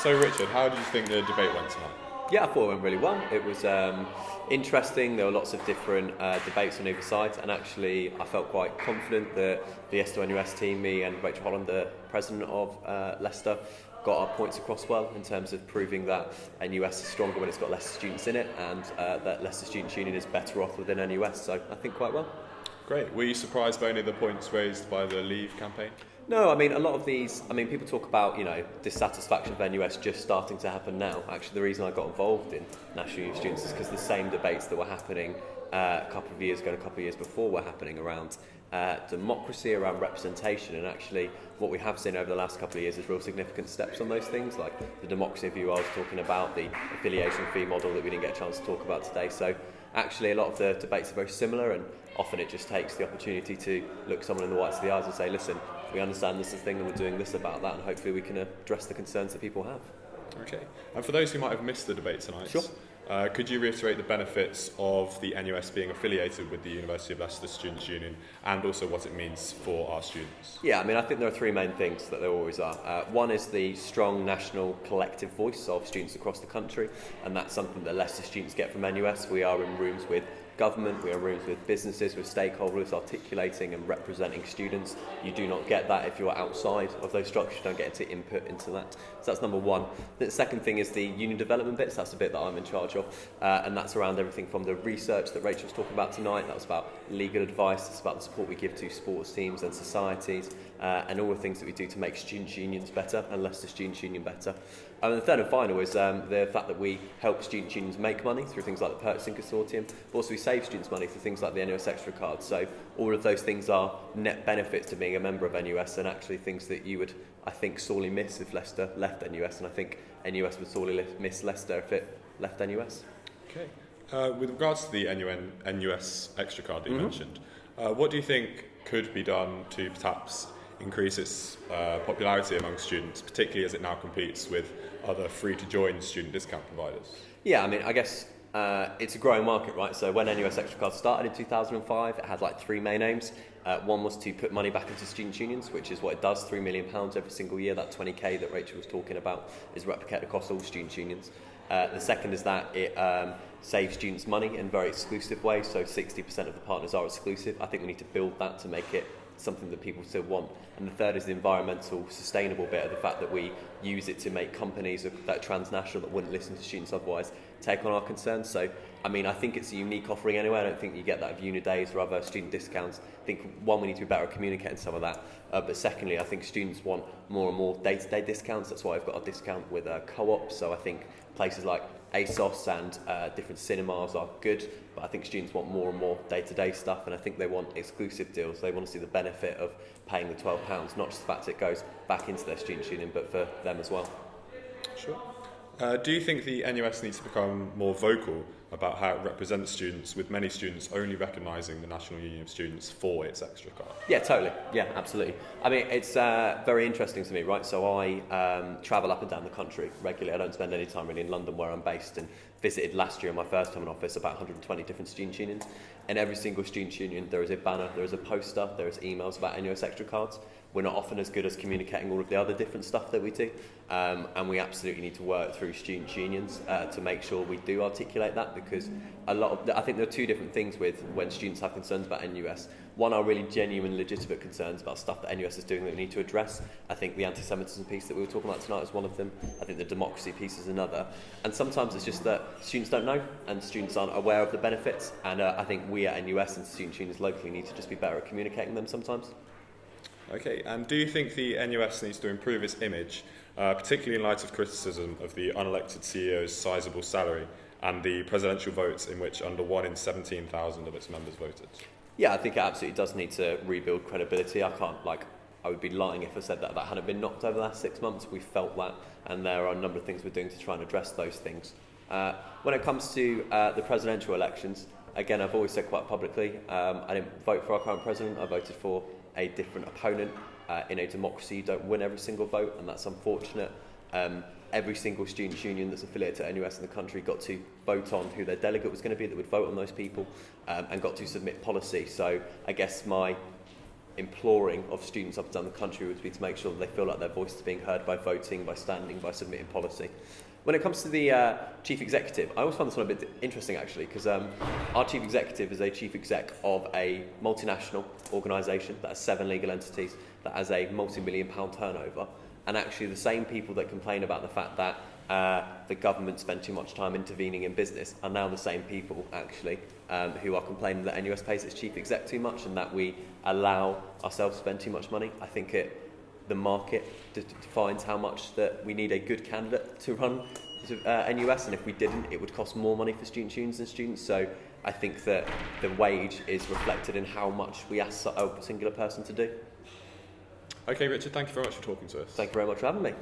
So Richard, how did you think the debate went tonight? Yeah, I thought it went really well. It was interesting. There were lots of different debates on either side, and actually I felt quite confident that the YesToNUS team, me and Rachel Holland, the president of Leicester, got our points across well in terms of proving that NUS is stronger when it's got Leicester students in it, and that Leicester Students' Union is better off within NUS, so I think quite well. Great. Were you surprised by any of the points raised by the Leave campaign? No, I mean, a lot of these, people talk about, dissatisfaction of NUS just starting to happen now. Actually, the reason I got involved in National Union of Students is because the same debates that were happening a couple of years ago and a couple of years before were happening around democracy, around representation, and actually what we have seen over the last couple of years is real significant steps on those things, like the democracy view I was talking about, the affiliation fee model that we didn't get a chance to talk about today. So actually a lot of the debates are very similar, and often it just takes the opportunity to look someone in the whites of the eyes and say, listen, we understand this is a thing and we're doing this about that, and hopefully we can address the concerns that people have. Okay. And for those who might have missed the debate tonight, Sure. Could you reiterate the benefits of the NUS being affiliated with the University of Leicester Students' Union, and also what it means for our students? Yeah, I think there are three main things that there always are. One is the strong national collective voice of students across the country, and that's something that Leicester students get from NUS. We are in rooms with government, we are in rooms with businesses, with stakeholders articulating and representing students. You do not get that if you're outside of those structures, you don't get to input into that. So that's number one. The second thing is the union development bits. That's the bit that I'm in charge of, and that's around everything from the research that Rachel was talking about tonight. That was about legal advice, it's about the support we give to sports teams and societies, and all the things that we do to make students' unions better and Leicester Students' Union better. And the third and final is the fact that we help students' unions make money through things like the purchasing consortium, but also we save students money through things like the NUS Extra Card. So all of those things are net benefits to being a member of NUS, and actually things that you would, I think, sorely miss if Leicester left NUS, and I think NUS would sorely miss Leicester if it left NUS. Okay. With regards to the NUS Extra Card that you mentioned, what do you think could be done to perhaps increase its popularity among students, particularly as it now competes with other free-to-join student discount providers? Yeah, I guess it's a growing market, right? So when NUS Extra Card started in 2005, it had like three main aims. One was to put money back into student unions, which is what it does, £3 million every single year. That 20k that Rachel was talking about is replicated across all student unions. The second is that it saves students money in very exclusive ways, so 60% of the partners are exclusive. I think we need to build that to make it something that people still want. And the third is the environmental, sustainable bit of the fact that we use it to make companies that are transnational that wouldn't listen to students otherwise take on our concerns. So, I think it's a unique offering anyway. I don't think you get that of Unidays or other student discounts. I think, one, we need to be better at communicating some of that. But secondly, I think students want more and more day-to-day discounts. That's why I've got a discount with co-ops. So I think places like ASOS and different cinemas are good, but I think students want more and more day-to-day stuff, and I think they want exclusive deals. They want to see the benefit of paying the £12, not just the fact it goes back into their students' union, but for them as well. Sure. Do you think the NUS needs to become more vocal about how it represents students, with many students only recognising the National Union of Students for its extra card? Yeah, totally. Yeah, absolutely. It's very interesting to me, right? So I travel up and down the country regularly. I don't spend any time really in London where I'm based, and visited last year in my first time in office about 120 different student unions. In every single student union there is a banner, there is a poster, there is emails about NUS Extra Cards. We're not often as good as communicating all of the other different stuff that we do, and we absolutely need to work through student unions to make sure we do articulate that, because I think there are two different things with when students have concerns about NUS. One are really genuine, legitimate concerns about stuff that NUS is doing that we need to address. I think the anti-Semitism piece that we were talking about tonight is one of them. I think the democracy piece is another. And sometimes it's just that students don't know, and students aren't aware of the benefits, and I think we at NUS and student unions locally need to just be better at communicating them sometimes. Okay, and do you think the NUS needs to improve its image, particularly in light of criticism of the unelected CEO's sizable salary and the presidential votes in which under 1 in 17,000 of its members voted? Yeah, I think it absolutely does need to rebuild credibility. I would be lying if I said that hadn't been knocked over the last 6 months. We felt that, and there are a number of things we're doing to try and address those things. When it comes to the presidential elections, again, I've always said quite publicly, I didn't vote for our current president. I voted for a different opponent. In a democracy, you don't win every single vote, and that's unfortunate. Every single students' union that's affiliated to NUS in the country got to vote on who their delegate was going to be that would vote on those people, and got to submit policy. So I guess my imploring of students up and down the country would be to make sure that they feel like their voice is being heard by voting, by standing, by submitting policy. When it comes to the chief executive, I always find this one a bit interesting actually, because our chief executive is a chief exec of a multinational organisation that has 7 legal entities, that has a multi-million pound turnover, and actually the same people that complain about the fact that the government spend too much time intervening in business are now the same people actually who are complaining that NUS pays its chief exec too much and that we allow ourselves to spend too much money. I think the market defines how much that we need a good candidate to run NUS, and if we didn't, it would cost more money for student unions and students. So I think that the wage is reflected in how much we ask a singular person to do. Okay, Richard, thank you very much for talking to us. Thank you very much for having me.